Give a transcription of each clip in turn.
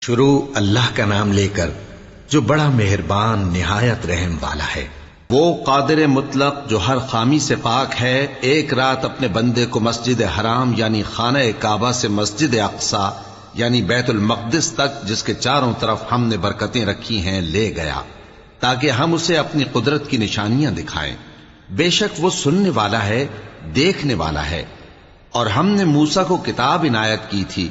شروع اللہ کا نام لے کر جو بڑا مہربان نہایت رحم والا ہے۔ وہ قادر مطلق جو ہر خامی سے پاک ہے، ایک رات اپنے بندے کو مسجد حرام یعنی خانہ کعبہ سے مسجد اقصی یعنی بیت المقدس تک، جس کے چاروں طرف ہم نے برکتیں رکھی ہیں، لے گیا تاکہ ہم اسے اپنی قدرت کی نشانیاں دکھائیں۔ بے شک وہ سننے والا ہے، دیکھنے والا ہے۔ اور ہم نے موسیٰ کو کتاب عنایت کی تھی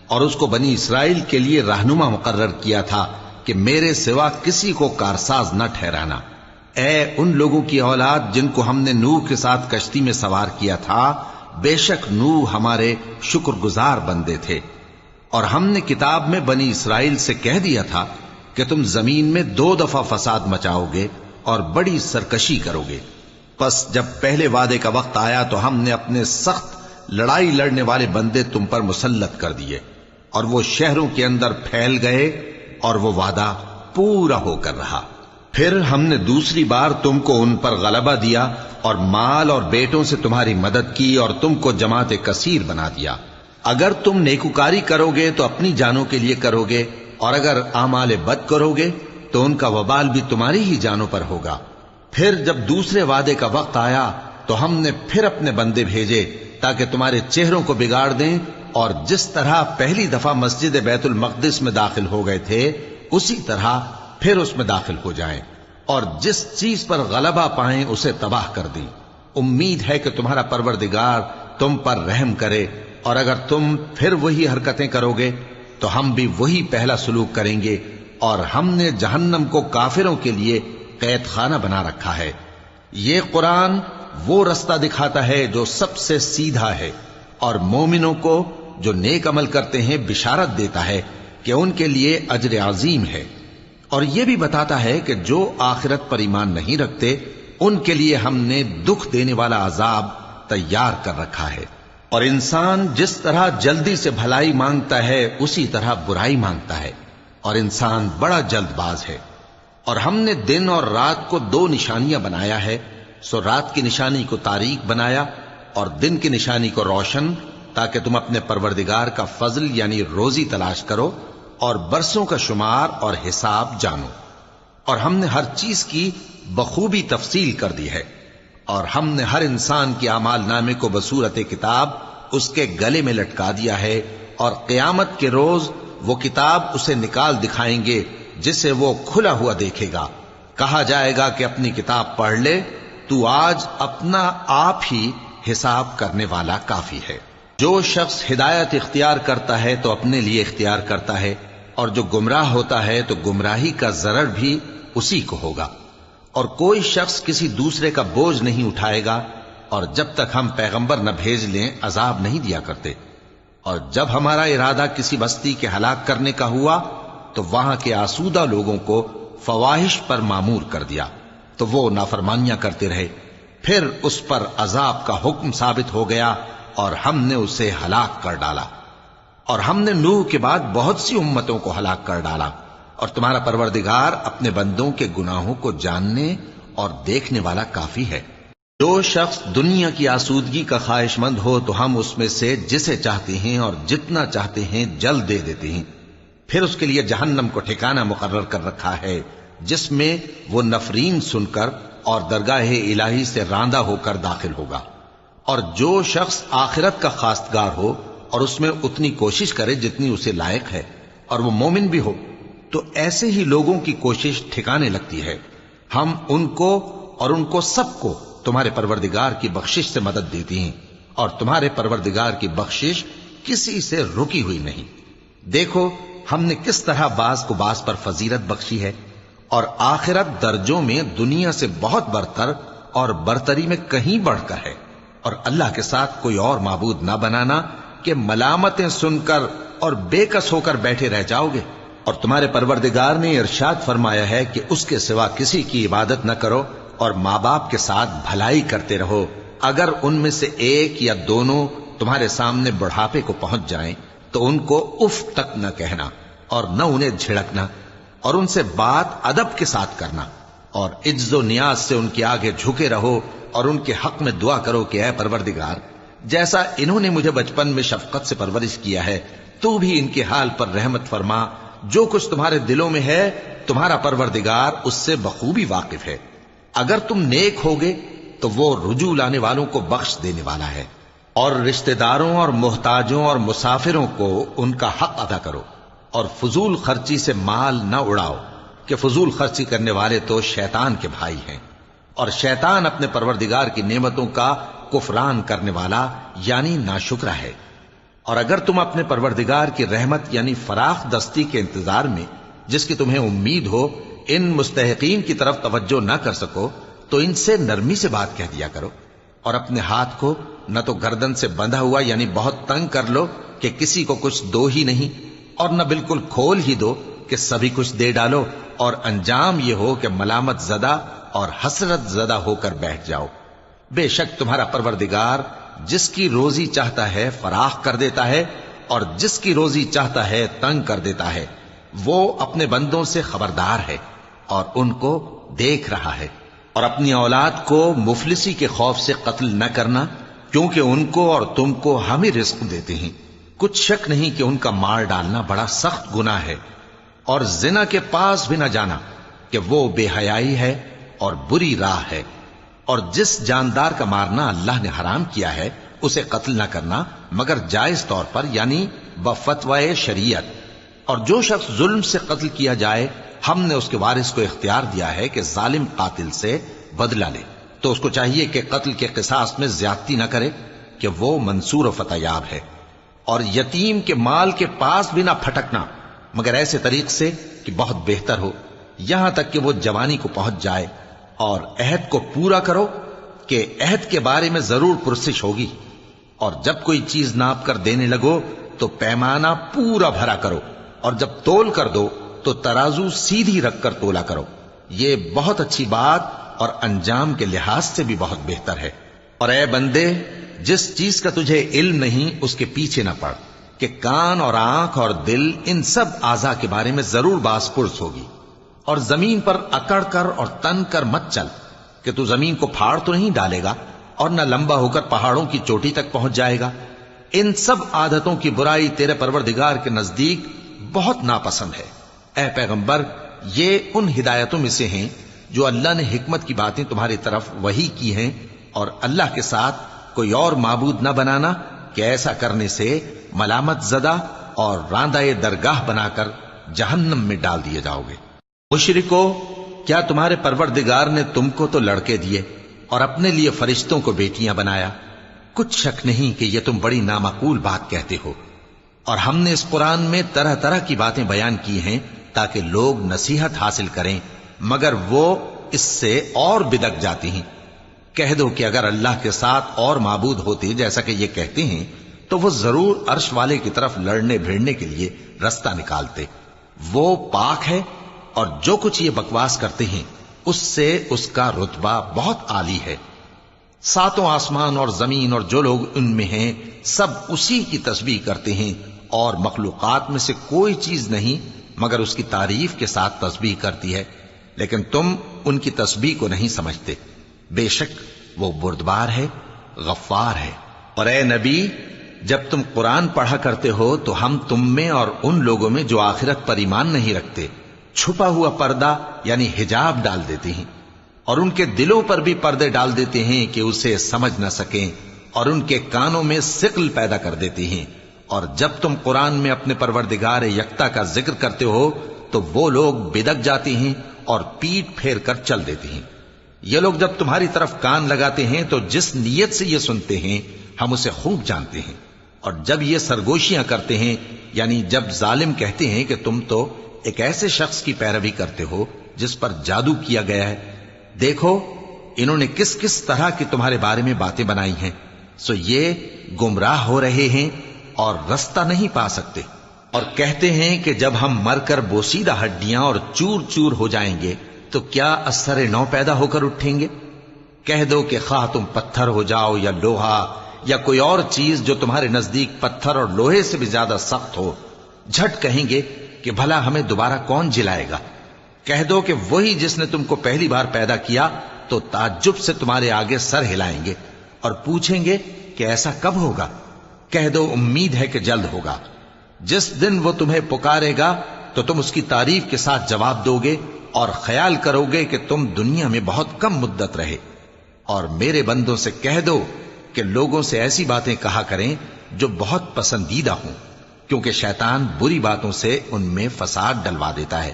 اور اس کو بنی اسرائیل کے لیے رہنما مقرر کیا تھا کہ میرے سوا کسی کو کارساز نہ ٹھہرانا۔ اے ان لوگوں کی اولاد جن کو ہم نے نوح کے ساتھ کشتی میں سوار کیا تھا، بے شک نوح ہمارے شکر گزار بندے تھے۔ اور ہم نے کتاب میں بنی اسرائیل سے کہہ دیا تھا کہ تم زمین میں 2 دفعہ فساد مچاؤ گے اور بڑی سرکشی کرو گے۔ پس جب پہلے وعدے کا وقت آیا تو ہم نے اپنے سخت لڑائی لڑنے والے بندے تم پر مسلط کر دیے، اور وہ شہروں کے اندر پھیل گئے، اور وہ وعدہ پورا ہو کر رہا۔ پھر ہم نے دوسری بار تم کو ان پر غلبہ دیا اور مال اور بیٹوں سے تمہاری مدد کی اور تم کو جماعت کثیر بنا دیا۔ اگر تم نیکوکاری کرو گے تو اپنی جانوں کے لیے کرو گے، اور اگر اعمال بد کرو گے تو ان کا وبال بھی تمہاری ہی جانوں پر ہوگا۔ پھر جب دوسرے وعدے کا وقت آیا تو ہم نے پھر اپنے بندے بھیجے تاکہ تمہارے چہروں کو بگاڑ دیں، اور جس طرح پہلی دفعہ مسجد بیت المقدس میں داخل ہو گئے تھے اسی طرح پھر اس میں داخل ہو جائیں، اور جس چیز پر غلبہ پائیں اسے تباہ کر دیں۔ امید ہے کہ تمہارا پروردگار تم پر رحم کرے، اور اگر تم پھر وہی حرکتیں کرو گے تو ہم بھی وہی پہلا سلوک کریں گے، اور ہم نے جہنم کو کافروں کے لیے قید خانہ بنا رکھا ہے۔ یہ قرآن وہ رستہ دکھاتا ہے جو سب سے سیدھا ہے، اور مومنوں کو جو نیک عمل کرتے ہیں بشارت دیتا ہے کہ ان کے لیے اجر عظیم ہے، اور یہ بھی بتاتا ہے کہ جو آخرت پر ایمان نہیں رکھتے ان کے لیے ہم نے دکھ دینے والا عذاب تیار کر رکھا ہے۔ اور انسان جس طرح جلدی سے بھلائی مانگتا ہے اسی طرح برائی مانگتا ہے، اور انسان بڑا جلد باز ہے۔ اور ہم نے دن اور رات کو 2 نشانیاں بنایا ہے، سو رات کی نشانی کو تاریک بنایا اور دن کی نشانی کو روشن، تاکہ تم اپنے پروردگار کا فضل یعنی روزی تلاش کرو اور برسوں کا شمار اور حساب جانو۔ اور ہم نے ہر چیز کی بخوبی تفصیل کر دی ہے، اور ہم نے ہر انسان کے اعمال نامے کو بصورت کتاب اس کے گلے میں لٹکا دیا ہے، اور قیامت کے روز وہ کتاب اسے نکال دکھائیں گے جسے وہ کھلا ہوا دیکھے گا۔ کہا جائے گا کہ اپنی کتاب پڑھ لے، تو آج اپنا آپ ہی حساب کرنے والا کافی ہے۔ جو شخص ہدایت اختیار کرتا ہے تو اپنے لیے اختیار کرتا ہے، اور جو گمراہ ہوتا ہے تو گمراہی کا ضرر بھی اسی کو ہوگا۔ اور کوئی شخص کسی دوسرے کا بوجھ نہیں اٹھائے گا، اور جب تک ہم پیغمبر نہ بھیج لیں عذاب نہیں دیا کرتے۔ اور جب ہمارا ارادہ کسی بستی کے ہلاک کرنے کا ہوا تو وہاں کے آسودہ لوگوں کو فواحش پر مامور کر دیا، تو وہ نافرمانیاں کرتے رہے۔ پھر اس پر عذاب کا حکم ثابت ہو گیا اور ہم نے اسے ہلاک کر ڈالا۔ اور ہم نے نوح کے بعد بہت سی امتوں کو ہلاک کر ڈالا، اور تمہارا پروردگار اپنے بندوں کے گناہوں کو جاننے اور دیکھنے والا کافی ہے۔ جو شخص دنیا کی آسودگی کا خواہش مند ہو تو ہم اس میں سے جسے چاہتے ہیں اور جتنا چاہتے ہیں جلد دے دیتے ہیں۔ پھر اس کے لیے جہنم کو ٹھکانہ مقرر کر رکھا ہے، جس میں وہ نفرین سن کر اور درگاہ الہی سے راندہ ہو کر داخل ہوگا۔ اور جو شخص آخرت کا خواستگار ہو اور اس میں اتنی کوشش کرے جتنی اسے لائق ہے، اور وہ مومن بھی ہو، تو ایسے ہی لوگوں کی کوشش ٹھکانے لگتی ہے۔ ہم ان کو اور ان کو سب کو تمہارے پروردگار کی بخشش سے مدد دیتی ہیں، اور تمہارے پروردگار کی بخشش کسی سے رکی ہوئی نہیں۔ دیکھو ہم نے کس طرح بعض کو بعض پر فضیلت بخشی ہے، اور آخرت درجوں میں دنیا سے بہت برتر اور برتری میں کہیں بڑھ کر ہے۔ اور اللہ کے ساتھ کوئی اور معبود نہ بنانا کہ ملامتیں سن کر اور بے کس ہو کر بیٹھے رہ جاؤ گے۔ اور تمہارے پروردگار نے ارشاد فرمایا ہے کہ اس کے سوا کسی کی عبادت نہ کرو، اور ماں باپ کے ساتھ بھلائی کرتے رہو۔ اگر ان میں سے ایک یا دونوں تمہارے سامنے بڑھاپے کو پہنچ جائیں تو ان کو اف تک نہ کہنا، اور نہ انہیں جھڑکنا، اور ان سے بات ادب کے ساتھ کرنا، اور عجز و نیاز سے ان کے آگے جھکے رہو، اور ان کے حق میں دعا کرو کہ اے پروردگار، جیسا انہوں نے مجھے بچپن میں شفقت سے پرورش کیا ہے تو بھی ان کے حال پر رحمت فرما، جو کچھ تمہارے دلوں میں ہے تمہارا پروردگار اس سے بخوبی واقف ہے. اگر تم نیک ہوگے تو وہ رجوع لانے والوں کو بخش دینے والا ہے. اور رشتہ داروں اور محتاجوں اور مسافروں کو ان کا حق ادا کرو، اور فضول خرچی سے مال نہ اڑاؤ کہ فضول خرچی کرنے والے تو شیطان کے بھائی ہیں، اور شیطان اپنے پروردگار کی نعمتوں کا کفران کرنے والا یعنی ناشکرا ہے. اور اگر تم اپنے پروردگار کی رحمت یعنی فراخ دستی کے انتظار میں جس کی تمہیں امید ہو ان مستحقین کی طرف توجہ نہ کر سکو تو ان سے نرمی سے بات کہہ دیا کرو، اور اپنے ہاتھ کو نہ تو گردن سے بندھا ہوا یعنی بہت تنگ کر لو کہ کسی کو کچھ دو ہی نہیں، اور نہ بالکل کھول ہی دو کہ سبھی کچھ دے ڈالو، اور انجام یہ ہو کہ ملامت زدہ اور حسرت زدہ ہو کر بیٹھ جاؤ. بے شک تمہارا پروردگار جس کی روزی چاہتا ہے فراخ کر دیتا ہے، اور جس کی روزی چاہتا ہے تنگ کر دیتا ہے. وہ اپنے بندوں سے خبردار ہے اور ان کو دیکھ رہا ہے. اور اپنی اولاد کو مفلسی کے خوف سے قتل نہ کرنا، کیونکہ ان کو اور تم کو ہم ہی رزق دیتے ہیں. کچھ شک نہیں کہ ان کا مار ڈالنا بڑا سخت گناہ ہے. اور زنا کے پاس بھی نہ جانا کہ وہ بے حیائی ہے اور بری راہ ہے. اور جس جاندار کا مارنا اللہ نے حرام کیا ہے اسے قتل نہ کرنا مگر جائز طور پر یعنی بفتوائے شریعت. اور جو شخص ظلم سے قتل کیا جائے ہم نے اس کے وارث کو اختیار دیا ہے کہ ظالم قاتل سے بدلہ لے، تو اس کو چاہیے کہ قتل کے قصاص میں زیادتی نہ کرے کہ وہ منصور و فتح یاب ہے. اور یتیم کے مال کے پاس بھی نہ پھٹکنا مگر ایسے طریق سے کہ بہت بہتر ہو، یہاں تک کہ وہ جوانی کو پہنچ جائے. اور عہد کو پورا کرو کہ عہد کے بارے میں ضرور پرسش ہوگی. اور جب کوئی چیز ناپ کر دینے لگو تو پیمانہ پورا بھرا کرو، اور جب تول کر دو تو ترازو سیدھی رکھ کر تولا کرو. یہ بہت اچھی بات اور انجام کے لحاظ سے بھی بہت بہتر ہے. اور اے بندے، جس چیز کا تجھے علم نہیں اس کے پیچھے نہ پڑ کہ کان اور آنکھ اور دل ان سب اعضاء کے بارے میں ضرور باز پرس ہوگی. اور زمین پر اکڑ کر اور تن کر مت چل کہ تو زمین کو پھاڑ تو نہیں ڈالے گا اور نہ لمبا ہو کر پہاڑوں کی چوٹی تک پہنچ جائے گا. ان سب عادتوں کی برائی تیرے پروردگار کے نزدیک بہت ناپسند ہے. اے پیغمبر، یہ ان ہدایتوں میں سے ہیں جو اللہ نے حکمت کی باتیں تمہاری طرف وحی کی ہیں، اور اللہ کے ساتھ کوئی اور معبود نہ بنانا کہ ایسا کرنے سے ملامت زدہ اور راندہ درگاہ بنا کر جہنم میں ڈال دیے جاؤ گے. مشرکو، کیا تمہارے پروردگار نے تم کو تو لڑکے دیے اور اپنے لیے فرشتوں کو بیٹیاں بنایا؟ کچھ شک نہیں کہ یہ تم بڑی نامعقول بات کہتے ہو. اور ہم نے اس قرآن میں طرح طرح کی باتیں بیان کی ہیں تاکہ لوگ نصیحت حاصل کریں، مگر وہ اس سے اور بدک جاتی ہیں. کہہ دو کہ اگر اللہ کے ساتھ اور معبود ہوتے جیسا کہ یہ کہتے ہیں تو وہ ضرور عرش والے کی طرف لڑنے بھیڑنے کے لیے رستہ نکالتے. وہ پاک ہے اور جو کچھ یہ بکواس کرتے ہیں اس سے اس کا رتبہ بہت عالی ہے. ساتوں آسمان اور زمین اور جو لوگ ان میں ہیں سب اسی کی تسبیح کرتے ہیں، اور مخلوقات میں سے کوئی چیز نہیں مگر اس کی تعریف کے ساتھ تسبیح کرتی ہے، لیکن تم ان کی تسبیح کو نہیں سمجھتے. بے شک وہ بردبار ہے، غفار ہے. اور اے نبی، جب تم قرآن پڑھا کرتے ہو تو ہم تم میں اور ان لوگوں میں جو آخرت پر ایمان نہیں رکھتے چھپا ہوا پردہ یعنی حجاب ڈال دیتے ہیں، اور ان کے دلوں پر بھی پردے ڈال دیتے ہیں کہ اسے سمجھ نہ سکیں، اور ان کے کانوں میں ثقل پیدا کر دیتے ہیں. اور جب تم قرآن میں اپنے پروردگار یکتا کا ذکر کرتے ہو تو وہ لوگ بدک جاتے ہیں اور پیٹ پھیر کر چل دیتے ہیں. یہ لوگ جب تمہاری طرف کان لگاتے ہیں تو جس نیت سے یہ سنتے ہیں ہم اسے خوب جانتے ہیں. اور جب یہ سرگوشیاں کرتے ہیں یعنی جب ظالم کہتے ہیں کہ تم تو ایک ایسے شخص کی پیروی کرتے ہو جس پر جادو کیا گیا ہے، دیکھو انہوں نے کس کس طرح کی تمہارے بارے میں باتیں بنائی ہیں، سو یہ گمراہ ہو رہے ہیں اور رستہ نہیں پا سکتے. اور کہتے ہیں کہ جب ہم مر کر بوسیدہ ہڈیاں اور چور چور ہو جائیں گے تو کیا اثر نو پیدا ہو کر اٹھیں گے؟ کہہ دو کہ خواہ تم پتھر ہو جاؤ یا لوہا یا کوئی اور چیز جو تمہارے نزدیک پتھر اور لوہے سے بھی زیادہ سخت ہو، جھٹ کہیں گے کہ بھلا ہمیں دوبارہ کون جلائے گا. کہہ دو کہ وہی جس نے تم کو پہلی بار پیدا کیا تو تعجب سے تمہارے آگے سر ہلائیں گے اور پوچھیں گے کہ ایسا کب ہوگا. کہہ دو امید ہے کہ جلد ہوگا. جس دن وہ تمہیں پکارے گا تو تم اس کی تعریف کے ساتھ جواب دو گے اور خیال کرو گے کہ تم دنیا میں بہت کم مدت رہے۔ اور میرے بندوں سے کہہ دو کہ لوگوں سے ایسی باتیں کہا کریں جو بہت پسندیدہ ہوں، کیونکہ شیطان بری باتوں سے ان میں فساد ڈلوا دیتا ہے۔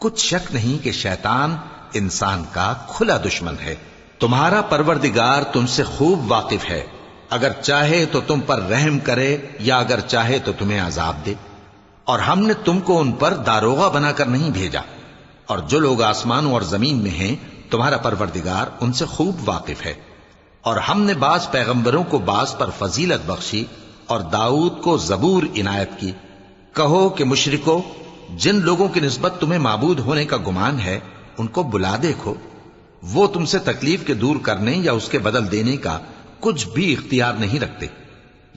کچھ شک نہیں کہ شیطان انسان کا کھلا دشمن ہے۔ تمہارا پروردگار تم سے خوب واقف ہے، اگر چاہے تو تم پر رحم کرے یا اگر چاہے تو تمہیں عذاب دے۔ اور ہم نے تم کو ان پر داروغہ بنا کر نہیں بھیجا، اور جو لوگ آسمانوں اور زمین میں ہیں تمہارا پروردگار ان سے خوب واقف ہے۔ اور ہم نے بعض پیغمبروں کو بعض پر فضیلت بخشی اور داؤد کو زبور عنایت کی۔ کہو کہ مشرکو، جن لوگوں کی نسبت تمہیں معبود ہونے کا گمان ہے ان کو بلا دیکھو، وہ تم سے تکلیف کے دور کرنے یا اس کے بدل دینے کا کچھ بھی اختیار نہیں رکھتے۔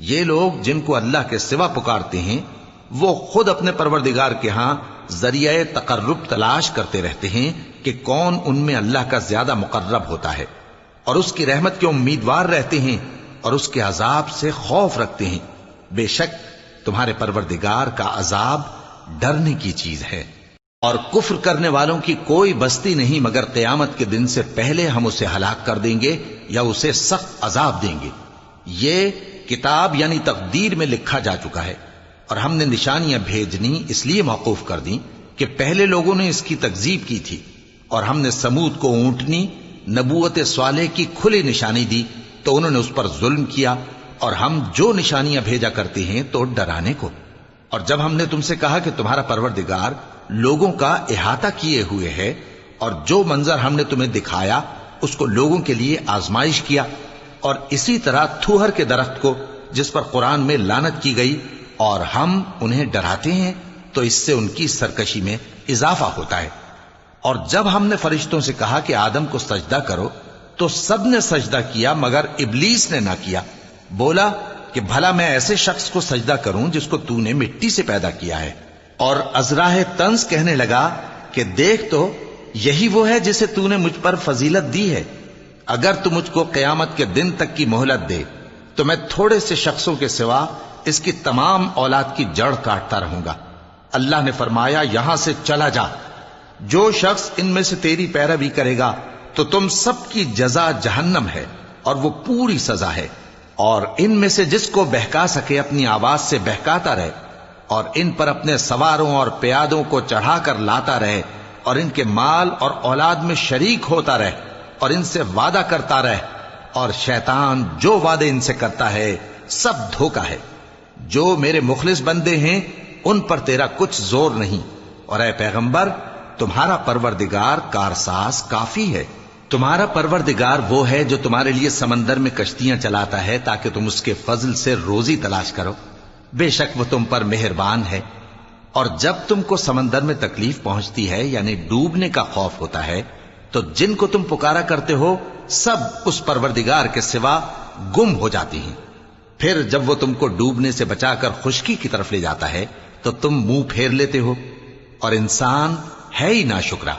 یہ لوگ جن کو اللہ کے سوا پکارتے ہیں وہ خود اپنے پروردگار کے ہاں ذریعہ تقرب تلاش کرتے رہتے ہیں کہ کون ان میں اللہ کا زیادہ مقرب ہوتا ہے، اور اس کی رحمت کے امیدوار رہتے ہیں اور اس کے عذاب سے خوف رکھتے ہیں۔ بے شک تمہارے پروردگار کا عذاب ڈرنے کی چیز ہے۔ اور کفر کرنے والوں کی کوئی بستی نہیں مگر قیامت کے دن سے پہلے ہم اسے ہلاک کر دیں گے یا اسے سخت عذاب دیں گے۔ یہ کتاب یعنی تقدیر میں لکھا جا چکا ہے، اور ہم نے نشانیاں بھیجنی اس لیے موقوف کر دیں کہ پہلے لوگوں نے اس کی تکذیب کی تھی، اور ہم نے سمود کو اونٹنی نبوت صالح کی کھلی نشانی دی تو انہوں نے اس پر ظلم کیا، اور ہم جو نشانیاں بھیجا کرتے ہیں تو ڈرانے کو۔ اور جب ہم نے تم سے کہا کہ تمہارا پروردگار لوگوں کا احاطہ کیے ہوئے ہے، اور جو منظر ہم نے تمہیں دکھایا اس کو لوگوں کے لیے آزمائش کیا، اور اسی طرح تھوہر کے درخت کو جس پر قرآن میں لعنت کی گئی، اور ہم انہیں ڈراتے ہیں تو اس سے ان کی سرکشی میں اضافہ ہوتا ہے۔ اور جب ہم نے فرشتوں سے کہا کہ آدم کو سجدہ کرو تو سب نے سجدہ کیا مگر ابلیس نے نہ کیا، بولا کہ بھلا میں ایسے شخص کو سجدہ کروں جس کو تو نے مٹی سے پیدا کیا ہے۔ اور ازراہ طنز کہنے لگا کہ دیکھ تو یہی وہ ہے جسے تو نے مجھ پر فضیلت دی ہے، اگر تو مجھ کو قیامت کے دن تک کی مہلت دے تو میں تھوڑے سے شخصوں کے سوا اس کی تمام اولاد کی جڑ کاٹتا رہوں گا۔ اللہ نے فرمایا یہاں سے چلا جا، جو شخص ان میں سے تیری پیروی کرے گا تو تم سب کی جزا جہنم ہے اور وہ پوری سزا ہے، اور ان میں سے جس کو بہکا سکے اپنی آواز سے بہکاتا رہے، اور ان پر اپنے سواروں اور پیادوں کو چڑھا کر لاتا رہے، اور ان کے مال اور اولاد میں شریک ہوتا رہے، اور ان سے وعدہ کرتا رہے، اور شیطان جو وعدے ان سے کرتا ہے سب دھوکہ ہے۔ جو میرے مخلص بندے ہیں ان پر تیرا کچھ زور نہیں، اور اے پیغمبر تمہارا پروردگار کارساز کافی ہے۔ تمہارا پروردگار وہ ہے جو تمہارے لیے سمندر میں کشتیاں چلاتا ہے تاکہ تم اس کے فضل سے روزی تلاش کرو، بے شک وہ تم پر مہربان ہے۔ اور جب تم کو سمندر میں تکلیف پہنچتی ہے یعنی ڈوبنے کا خوف ہوتا ہے تو جن کو تم پکارا کرتے ہو سب اس پروردگار کے سوا گم ہو جاتی ہیں۔ پھر جب وہ تم کو ڈوبنے سے بچا کر خشکی کی طرف لے جاتا ہے تو تم منہ پھیر لیتے ہو، اور انسان ہے ہی ناشکرا۔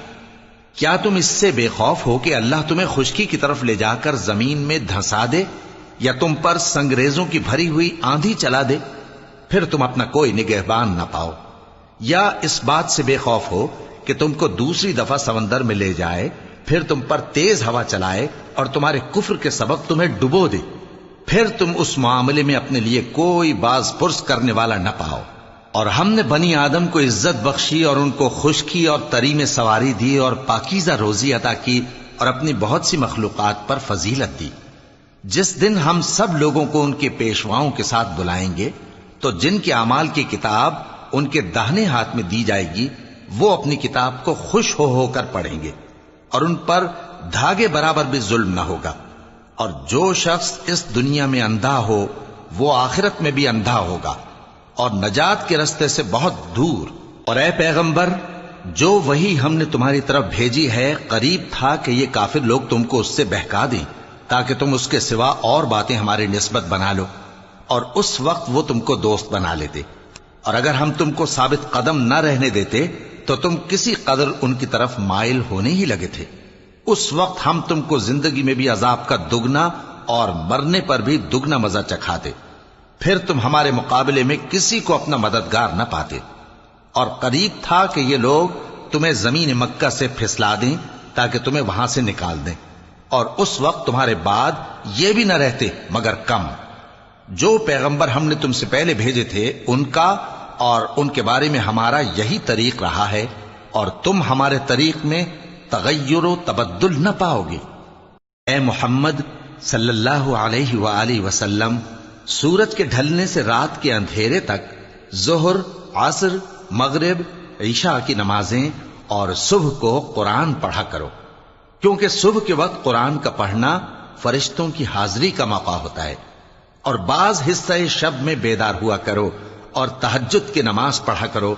کیا تم اس سے بے خوف ہو کہ اللہ تمہیں خشکی کی طرف لے جا کر زمین میں دھنسا دے یا تم پر سنگریزوں کی بھری ہوئی آندھی چلا دے، پھر تم اپنا کوئی نگہبان نہ پاؤ؟ یا اس بات سے بے خوف ہو کہ تم کو دوسری دفعہ سمندر میں لے جائے، پھر تم پر تیز ہوا چلائے اور تمہارے کفر کے سبب تمہیں ڈبو دے، پھر تم اس معاملے میں اپنے لیے کوئی باز پرس کرنے والا نہ پاؤ؟ اور ہم نے بنی آدم کو عزت بخشی اور ان کو خشکی اور تری میں سواری دی اور پاکیزہ روزی عطا کی اور اپنی بہت سی مخلوقات پر فضیلت دی۔ جس دن ہم سب لوگوں کو ان کے پیشواؤں کے ساتھ بلائیں گے تو جن کے اعمال کی کتاب ان کے داہنے ہاتھ میں دی جائے گی وہ اپنی کتاب کو خوش ہو کر پڑھیں گے، اور ان پر دھاگے برابر بھی ظلم نہ ہوگا۔ اور جو شخص اس دنیا میں اندھا ہو وہ آخرت میں بھی اندھا ہوگا اور نجات کے رستے سے بہت دور۔ اور اے پیغمبر جو وحی ہم نے تمہاری طرف بھیجی ہے قریب تھا کہ یہ کافر لوگ تم کو اس سے بہکا دیں تاکہ تم اس کے سوا اور باتیں ہماری نسبت بنا لو، اور اس وقت وہ تم کو دوست بنا لیتے، اور اگر ہم تم کو ثابت قدم نہ رہنے دیتے تو تم کسی قدر ان کی طرف مائل ہونے ہی لگے تھے۔ اس وقت ہم تم کو زندگی میں بھی عذاب کا دگنا اور مرنے پر بھی دگنا مزہ چکھاتے، پھر تم ہمارے مقابلے میں کسی کو اپنا مددگار نہ پاتے۔ اور قریب تھا کہ یہ لوگ تمہیں زمین مکہ سے پھسلا دیں تاکہ تمہیں وہاں سے نکال دیں، اور اس وقت تمہارے بعد یہ بھی نہ رہتے مگر کم۔ جو پیغمبر ہم نے تم سے پہلے بھیجے تھے ان کا اور ان کے بارے میں ہمارا یہی طریق رہا ہے، اور تم ہمارے طریق میں تغیر و تبدل نہ پاؤ گے۔ اے محمد صلی اللہ علیہ وآلہ وسلم، سورج کے ڈھلنے سے رات کے اندھیرے تک ظہر، عصر، مغرب، عشاء کی نمازیں اور صبح کو قرآن پڑھا کرو، کیونکہ صبح کے وقت قرآن کا پڑھنا فرشتوں کی حاضری کا موقع ہوتا ہے، اور بعض حصہ شب میں بیدار ہوا کرو اور تہجد کی نماز پڑھا کرو۔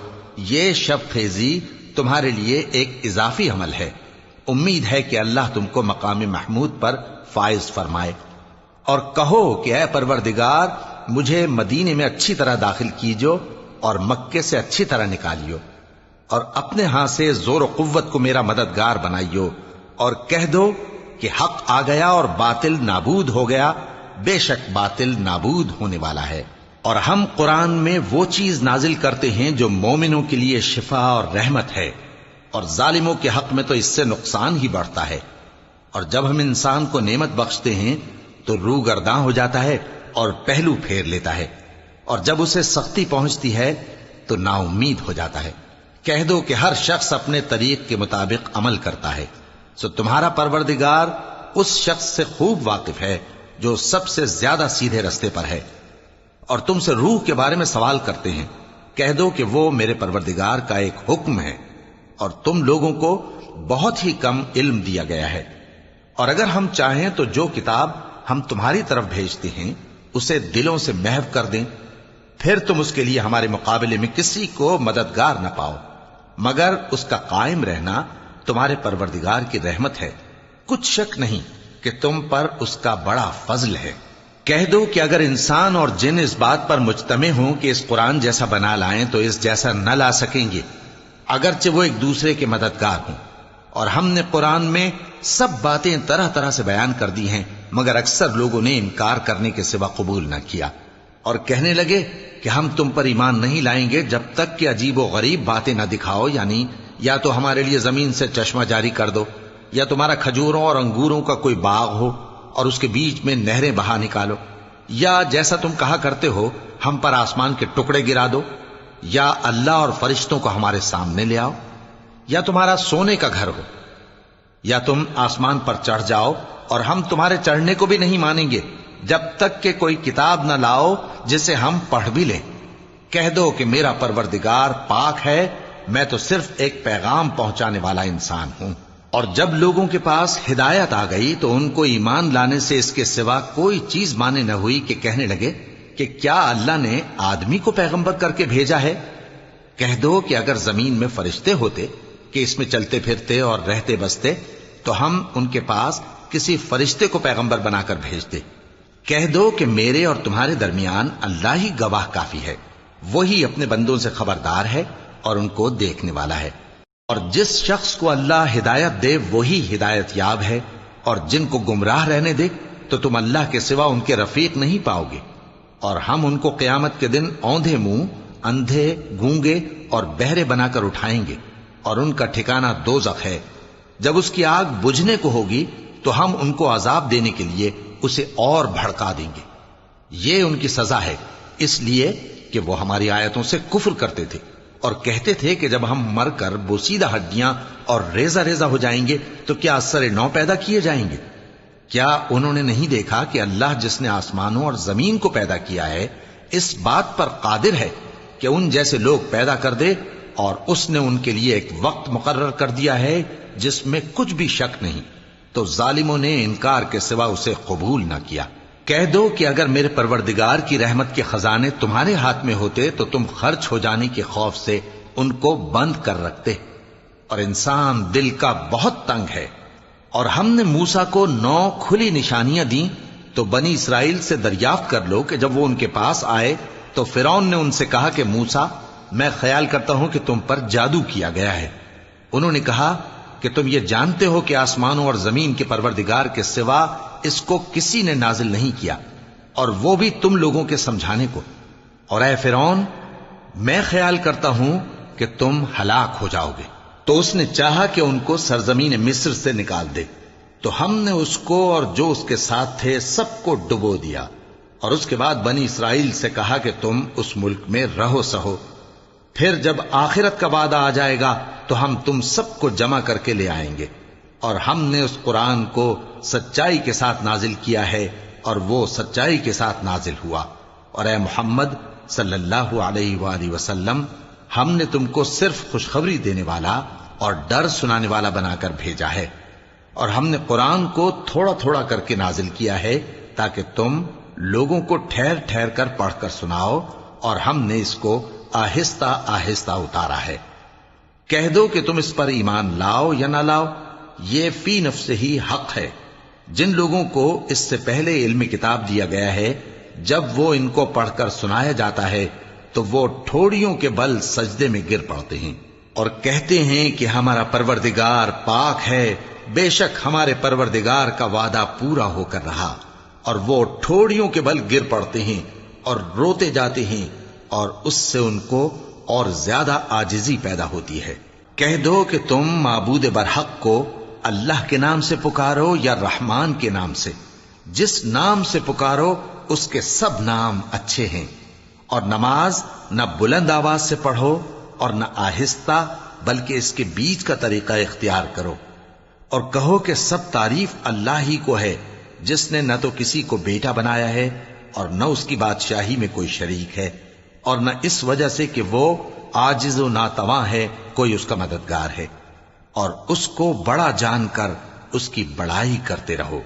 یہ شب خیزی تمہارے لیے ایک اضافی عمل ہے، امید ہے کہ اللہ تم کو مقام محمود پر فائز فرمائے۔ اور کہو کہ اے پروردگار، مجھے مدینے میں اچھی طرح داخل کیجو اور مکے سے اچھی طرح نکالیو، اور اپنے ہاں سے زور و قوت کو میرا مددگار بنائیو، اور کہہ دو کہ حق آ گیا اور باطل نابود ہو گیا، بے شک باطل نابود ہونے والا ہے۔ اور ہم قرآن میں وہ چیز نازل کرتے ہیں جو مومنوں کے لیے شفا اور رحمت ہے، اور ظالموں کے حق میں تو اس سے نقصان ہی بڑھتا ہے۔ اور جب ہم انسان کو نعمت بخشتے ہیں تو روح گرداں ہو جاتا ہے اور پہلو پھیر لیتا ہے، اور جب اسے سختی پہنچتی ہے تو نا امید ہو جاتا ہے۔ کہہ دو کہ ہر شخص اپنے طریق کے مطابق عمل کرتا ہے، سو تمہارا پروردگار اس شخص سے خوب واقف ہے جو سب سے زیادہ سیدھے رستے پر ہے۔ اور تم سے روح کے بارے میں سوال کرتے ہیں، کہہ دو کہ وہ میرے پروردگار کا ایک حکم ہے، اور تم لوگوں کو بہت ہی کم علم دیا گیا ہے۔ اور اگر ہم چاہیں تو جو کتاب ہم تمہاری طرف بھیجتے ہیں اسے دلوں سے محو کر دیں، پھر تم اس کے لیے ہمارے مقابلے میں کسی کو مددگار نہ پاؤ، مگر اس کا قائم رہنا تمہارے پروردگار کی رحمت ہے، کچھ شک نہیں کہ تم پر اس کا بڑا فضل ہے۔ کہہ دو کہ اگر انسان اور جن اس بات پر مجتمع ہوں کہ اس قرآن جیسا بنا لائیں تو اس جیسا نہ لا سکیں گے، اگرچہ وہ ایک دوسرے کے مددگار ہوں۔ اور ہم نے قرآن میں سب باتیں طرح طرح سے بیان کر دی ہیں، مگر اکثر لوگوں نے انکار کرنے کے سوا قبول نہ کیا، اور کہنے لگے کہ ہم تم پر ایمان نہیں لائیں گے جب تک کہ عجیب و غریب باتیں نہ دکھاؤ، یعنی یا تو ہمارے لیے زمین سے چشمہ جاری کر دو، یا تمہارا کھجوروں اور انگوروں کا کوئی باغ ہو اور اس کے بیچ میں نہریں بہا نکالو، یا جیسا تم کہا کرتے ہو ہم پر آسمان کے ٹکڑے گرا دو، یا اللہ اور فرشتوں کو ہمارے سامنے لے آؤ، یا تمہارا سونے کا گھر ہو، یا تم آسمان پر چڑھ جاؤ اور ہم تمہارے چڑھنے کو بھی نہیں مانیں گے جب تک کہ کوئی کتاب نہ لاؤ جسے ہم پڑھ بھی لیں۔ کہہ دو کہ میرا پروردگار پاک ہے، میں تو صرف ایک پیغام پہنچانے والا انسان ہوں۔ اور جب لوگوں کے پاس ہدایت آ گئی تو ان کو ایمان لانے سے اس کے سوا کوئی چیز مانے نہ ہوئی کہ کہنے لگے کہ کیا اللہ نے آدمی کو پیغمبر کر کے بھیجا ہے؟ کہہ دو کہ اگر زمین میں فرشتے ہوتے کہ اس میں چلتے پھرتے اور رہتے بستے تو ہم ان کے پاس کسی فرشتے کو پیغمبر بنا کر بھیجتے۔ کہہ دو کہ میرے اور تمہارے درمیان اللہ ہی گواہ کافی ہے، وہی اپنے بندوں سے خبردار ہے اور ان کو دیکھنے والا ہے۔ اور جس شخص کو اللہ ہدایت دے وہی ہدایت یاب ہے، اور جن کو گمراہ رہنے دے تو تم اللہ کے سوا ان کے رفیق نہیں پاؤ گے۔ اور ہم ان کو قیامت کے دن اوندھے منہ، اندھے، گونگے اور بہرے بنا کر اٹھائیں گے، اور ان کا ٹھکانہ دوزخ ہے۔ جب اس کی آگ بجھنے کو ہوگی تو ہم ان کو عذاب دینے کے لیے اسے اور بھڑکا دیں گے۔ یہ ان کی سزا ہے، اس لیے کہ وہ ہماری آیتوں سے کفر کرتے تھے اور کہتے تھے کہ جب ہم مر کر بوسیدہ ہڈیاں اور ریزہ ریزہ ہو جائیں گے تو کیا اثر نو پیدا کیے جائیں گے؟ کیا انہوں نے نہیں دیکھا کہ اللہ جس نے آسمانوں اور زمین کو پیدا کیا ہے اس بات پر قادر ہے کہ ان جیسے لوگ پیدا کر دے، اور اس نے ان کے لیے ایک وقت مقرر کر دیا ہے جس میں کچھ بھی شک نہیں، تو ظالموں نے انکار کے سوا اسے قبول نہ کیا۔ کہہ دو کہ اگر میرے پروردگار کی رحمت کے خزانے تمہارے ہاتھ میں ہوتے تو تم خرچ ہو جانے کے خوف سے ان کو بند کر رکھتے، اور انسان دل کا بہت تنگ ہے۔ اور ہم نے موسیٰ کو 9 کھلی نشانیاں دیں تو بنی اسرائیل سے دریافت کر لو کہ جب وہ ان کے پاس آئے تو فرعون نے ان سے کہا کہ موسیٰ، میں خیال کرتا ہوں کہ تم پر جادو کیا گیا ہے۔ انہوں نے کہا کہ تم یہ جانتے ہو کہ آسمانوں اور زمین کے پروردگار کے سوا اس کو کسی نے نازل نہیں کیا، اور وہ بھی تم لوگوں کے سمجھانے کو۔ اور اے فرعون، میں خیال کرتا ہوں کہ تم ہلاک ہو جاؤ گے۔ تو اس نے چاہا کہ ان کو سرزمین مصر سے نکال دے، تو ہم نے اس کو اور جو اس کے ساتھ تھے سب کو ڈبو دیا، اور اس کے بعد بنی اسرائیل سے کہا کہ تم اس ملک میں رہو سہو، پھر جب آخرت کا وعدہ آ جائے گا تو ہم تم سب کو جمع کر کے لے آئیں گے۔ اور ہم نے اس قرآن کو سچائی کے ساتھ نازل کیا ہے، اور وہ سچائی کے ساتھ نازل ہوا۔ اور اے محمد صلی اللہ علیہ وآلہ وسلم، ہم نے تم کو صرف خوشخبری دینے والا اور ڈر سنانے والا بنا کر بھیجا ہے، اور ہم نے قرآن کو تھوڑا تھوڑا کر کے نازل کیا ہے تاکہ تم لوگوں کو ٹھہر ٹھہر کر پڑھ کر سناؤ، اور ہم نے اس کو آہستہ آہستہ اتارا ہے۔ کہہ دو کہ تم اس پر ایمان لاؤ یا نہ لاؤ، یہ فی نفس ہی حق ہے۔ جن لوگوں کو اس سے پہلے علم کتاب دیا گیا ہے، جب وہ ان کو پڑھ کر سنایا جاتا ہے تو وہ ٹھوڑیوں کے بل سجدے میں گر پڑتے ہیں اور کہتے ہیں کہ ہمارا پروردگار پاک ہے، بے شک ہمارے پروردگار کا وعدہ پورا ہو کر رہا۔ اور وہ ٹھوڑیوں کے بل گر پڑتے ہیں اور روتے جاتے ہیں، اور اس سے ان کو اور زیادہ عاجزی پیدا ہوتی ہے۔ کہہ دو کہ تم معبود برحق کو اللہ کے نام سے پکارو یا رحمان کے نام سے، جس نام سے پکارو اس کے سب نام اچھے ہیں، اور نماز نہ بلند آواز سے پڑھو اور نہ آہستہ، بلکہ اس کے بیچ کا طریقہ اختیار کرو، اور کہو کہ سب تعریف اللہ ہی کو ہے، جس نے نہ تو کسی کو بیٹا بنایا ہے اور نہ اس کی بادشاہی میں کوئی شریک ہے، اور نہ اس وجہ سے کہ وہ عاجز و ناتواں ہے کوئی اس کا مددگار ہے، اور اس کو بڑا جان کر اس کی بڑائی کرتے رہو۔